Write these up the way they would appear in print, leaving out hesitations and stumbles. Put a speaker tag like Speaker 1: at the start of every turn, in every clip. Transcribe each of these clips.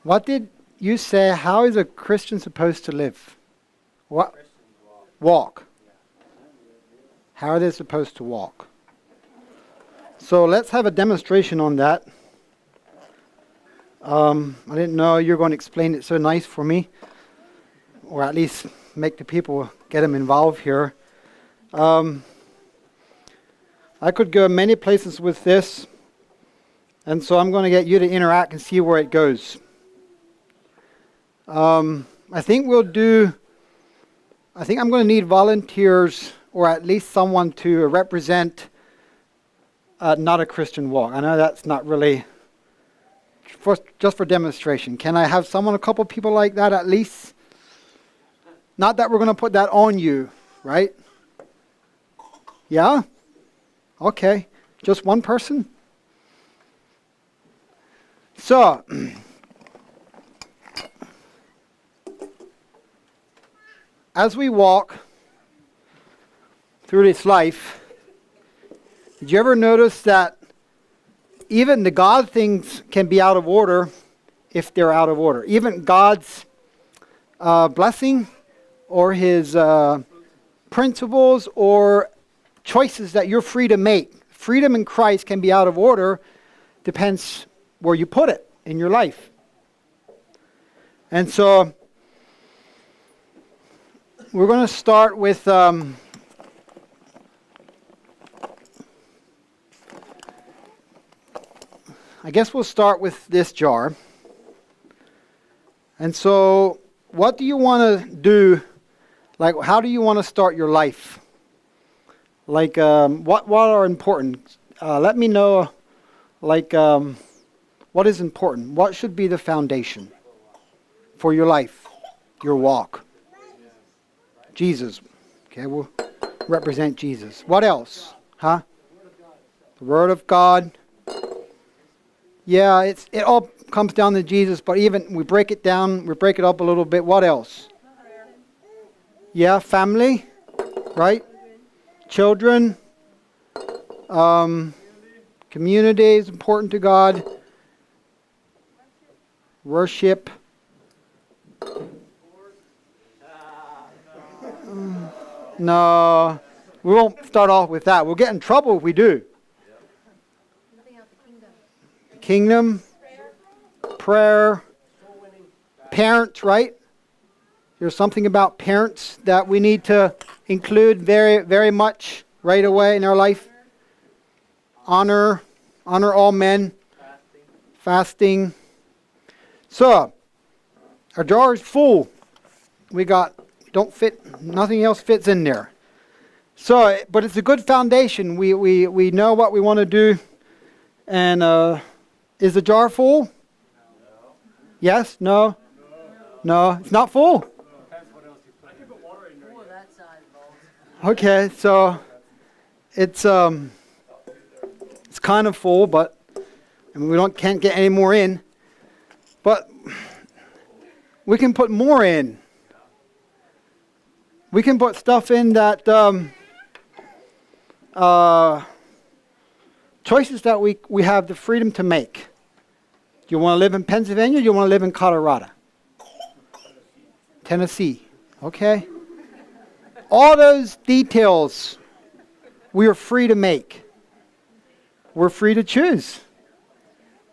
Speaker 1: What did you say? How is a Christian supposed to live? What? Walk. How are they supposed to walk? So let's have a demonstration on that. I didn't know you were going to explain it so nice for me, or at least make the people get them involved here. I could go many places with this, and so I'm going to get you to interact and see where it goes. I think I'm going to need volunteers, or at least someone to represent not a Christian walk. I know that's not really, just for demonstration. Can I have someone, a couple people like that at least? Not that we're going to put that on you, right? Yeah? Okay. Just one person? So, as we walk through this life, did you ever notice that even the God things can be out of order if they're out of order? Even God's blessing or His principles or choices that you're free to make. Freedom in Christ can be out of order, depends where you put it in your life. And so, we're going to start with I guess we'll start with this jar. And so, what do you want to do? Like, how do you want to start your life? Like, what are important? Let me know, like, what is important? What should be the foundation for your life, your walk? Jesus. Okay, we'll represent Jesus. What else? Huh? The Word of God. Yeah, it all comes down to Jesus, but even we break it down, we break it up a little bit. What else? Yeah, family, right? Children. Community is important to God. Worship. No, we won't start off with that. We'll get in trouble if we do. Kingdom, prayer, parents, right? There's something about parents that we need to include very, very much right away in our life. Honor all men. Fasting. So, our jar is full. Nothing else fits in there. So, but it's a good foundation. We know what we want to do. And is the jar full? No. Yes? No? No. It's not full? Okay, so it's kind of full, but we can't get any more in. But we can put more in. We can put stuff in that choices that we have the freedom to make. Do you want to live in Pennsylvania or do you want to live in Colorado? Tennessee. Okay. All those details we are free to make. We're free to choose.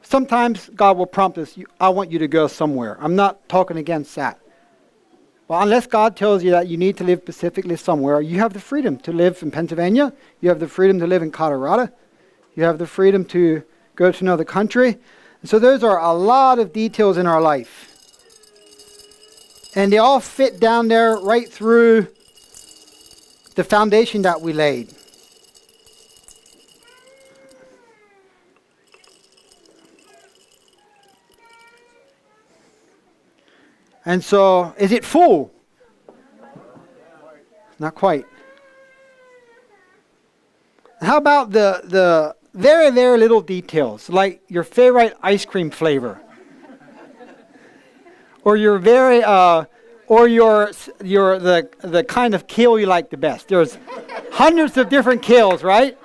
Speaker 1: Sometimes God will prompt us, I want you to go somewhere. I'm not talking against that. Well, unless God tells you that you need to live specifically somewhere, you have the freedom to live in Pennsylvania. You have the freedom to live in Colorado. You have the freedom to go to another country. And so those are a lot of details in our life. And they all fit down there right through the foundation that we laid. And so, is it full? Not quite. How about the very, very little details, like your favorite ice cream flavor, or your very, or the kind of kale you like the best? There's hundreds of different kales, right?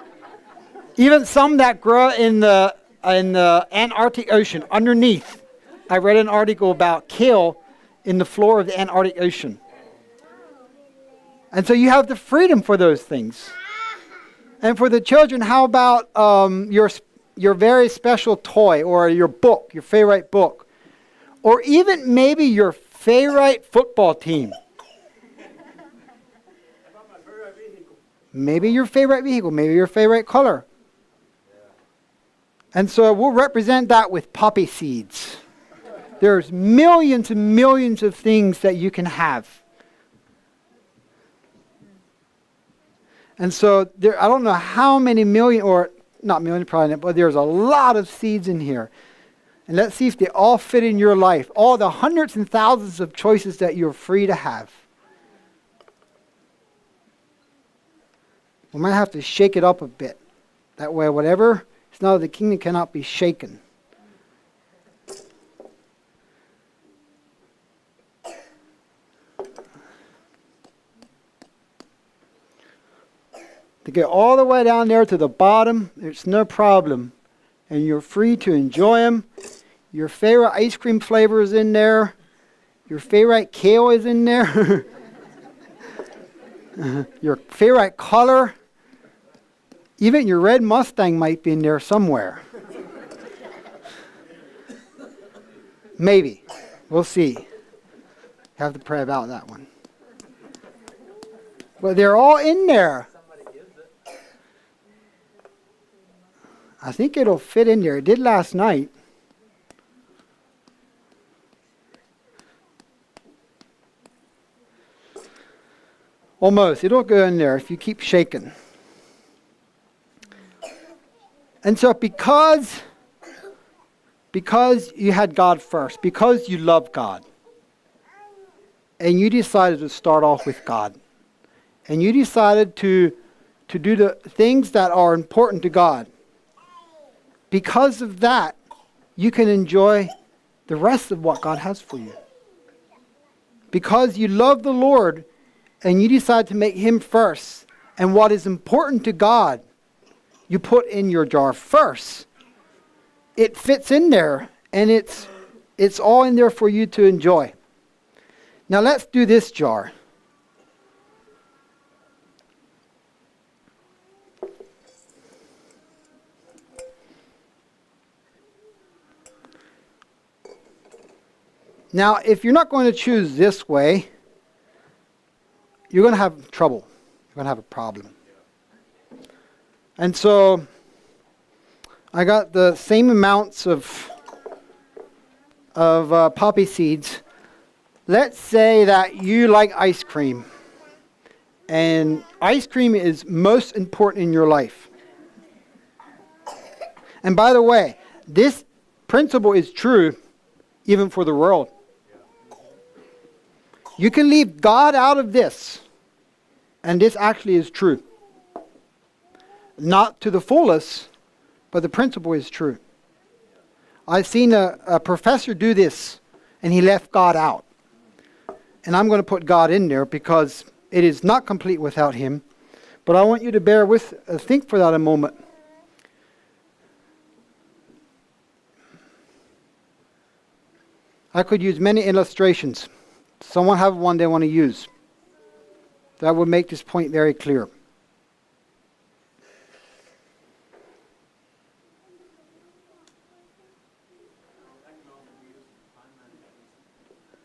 Speaker 1: Even some that grow in the Antarctic Ocean underneath. I read an article about kale in the floor of the Antarctic Ocean. And so you have the freedom for those things. And for the children, how about your very special toy or your book, your favorite book? Or even maybe your favorite football team. Maybe your favorite vehicle, maybe your favorite color. And so we'll represent that with poppy seeds. There's millions and millions of things that you can have. And so I don't know how many million, or not million probably, but there's a lot of seeds in here. And let's see if they all fit in your life. All the hundreds and thousands of choices that you're free to have. We might have to shake it up a bit. That way, whatever is not of the kingdom cannot be shaken. To get all the way down there to the bottom, it's no problem. And you're free to enjoy them. Your favorite ice cream flavor is in there. Your favorite kale is in there. Your favorite color. Even your red Mustang might be in there somewhere. Maybe. We'll see. Have to pray about that one. But they're all in there. I think it'll fit in there. It did last night. Almost. It'll go in there if you keep shaking. And so because you had God first, because you love God, and you decided to start off with God, and you decided to do the things that are important to God, because of that, you can enjoy the rest of what God has for you. Because you love the Lord and you decide to make Him first, and what is important to God, you put in your jar first. It fits in there, and it's all in there for you to enjoy. Now let's do this jar. Now, if you're not going to choose this way, you're going to have trouble. You're going to have a problem. And so, I got the same amounts of poppy seeds. Let's say that you like ice cream. And ice cream is most important in your life. And by the way, this principle is true even for the world. You can leave God out of this, and this actually is true. Not to the fullest, but the principle is true. I've seen a professor do this, and he left God out. And I'm going to put God in there because it is not complete without Him. But I want you to think for that a moment. I could use many illustrations. Someone have one they want to use. That would make this point very clear.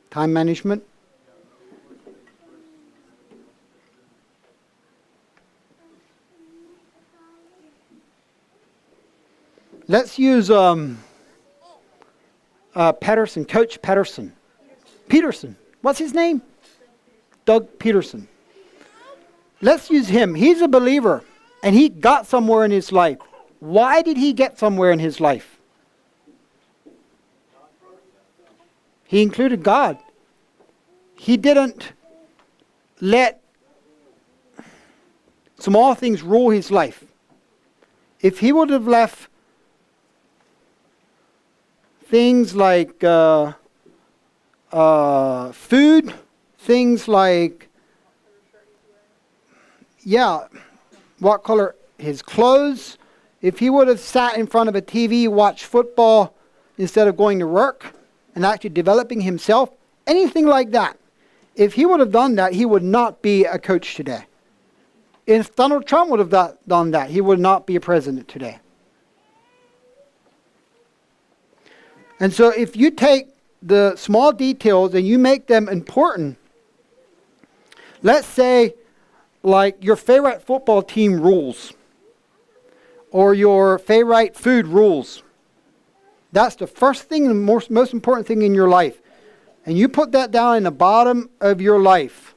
Speaker 1: Time management. Let's use Peterson, Coach Peterson. Peterson. What's his name? Doug Peterson. Let's use him. He's a believer, and he got somewhere in his life. Why did he get somewhere in his life? He included God. He didn't let small things rule his life. If he would have left things like food, things like, what color, his clothes. If he would have sat in front of a TV, watched football instead of going to work, and actually developing himself, anything like that. If he would have done that, he would not be a coach today. If Donald Trump would have done that, he would not be a president today. And so if you take the small details and you make them important, let's say like your favorite football team rules or your favorite food rules. That's the first thing, the most important thing in your life. And you put that down in the bottom of your life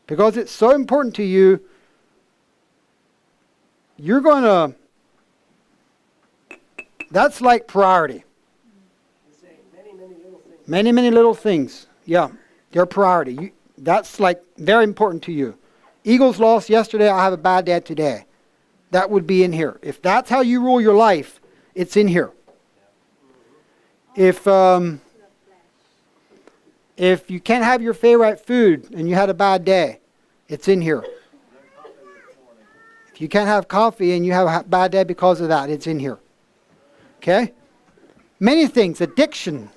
Speaker 1: because it's so important to you. You're going to, that's like priority. Many little things. Yeah, they're priority. That's like very important to you. Eagles lost yesterday, I have a bad day today. That would be in here. If that's how you rule your life, it's in here. If you can't have your favorite food and you had a bad day, it's in here. If you can't have coffee and you have a bad day because of that, it's in here. Okay? Many things, addiction.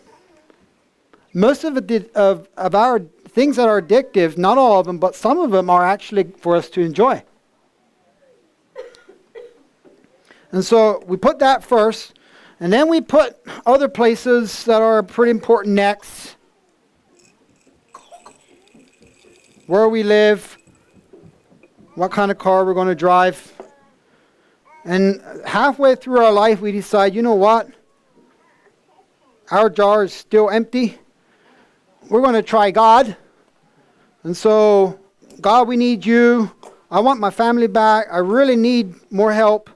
Speaker 1: Most of our things that are addictive, not all of them, but some of them are actually for us to enjoy. And so we put that first, and then we put other places that are pretty important next. Where we live, what kind of car we're going to drive. And halfway through our life, we decide, you know what? Our jar is still empty. We're going to try God. And so, God, we need you. I want my family back. I really need more help.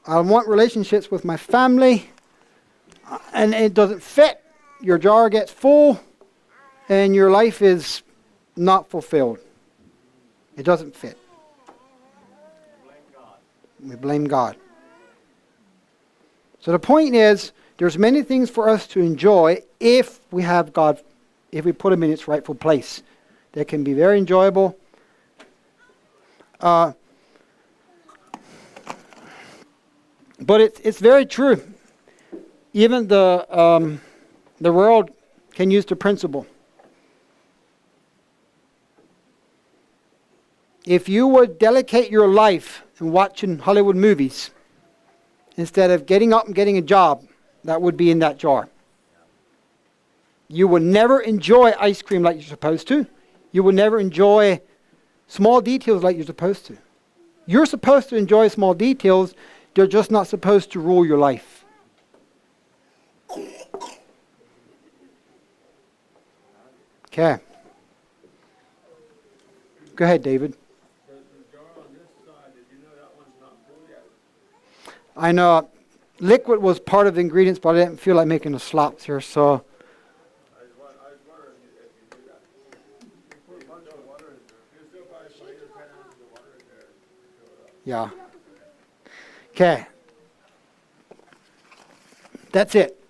Speaker 1: I want relationships with my family. And it doesn't fit. Your jar gets full. And your life is not fulfilled. It doesn't fit. We blame God. So the point is, there's many things for us to enjoy if we have God, if we put him in its rightful place. They can be very enjoyable. But it's very true. Even the world can use the principle. If you would dedicate your life in watching Hollywood movies instead of getting up and getting a job, that would be in that jar. You will never enjoy ice cream like you're supposed to. You will never enjoy small details like you're supposed to. You're supposed to enjoy small details. They're just not supposed to rule your life. Okay. Go ahead, David. I know liquid was part of the ingredients, but I didn't feel like making the slops here, so.
Speaker 2: I was wondering if you do that. You put a bunch of water in there. You still got 5 or 10 ounces of water in there.
Speaker 1: Yeah. Okay. That's it.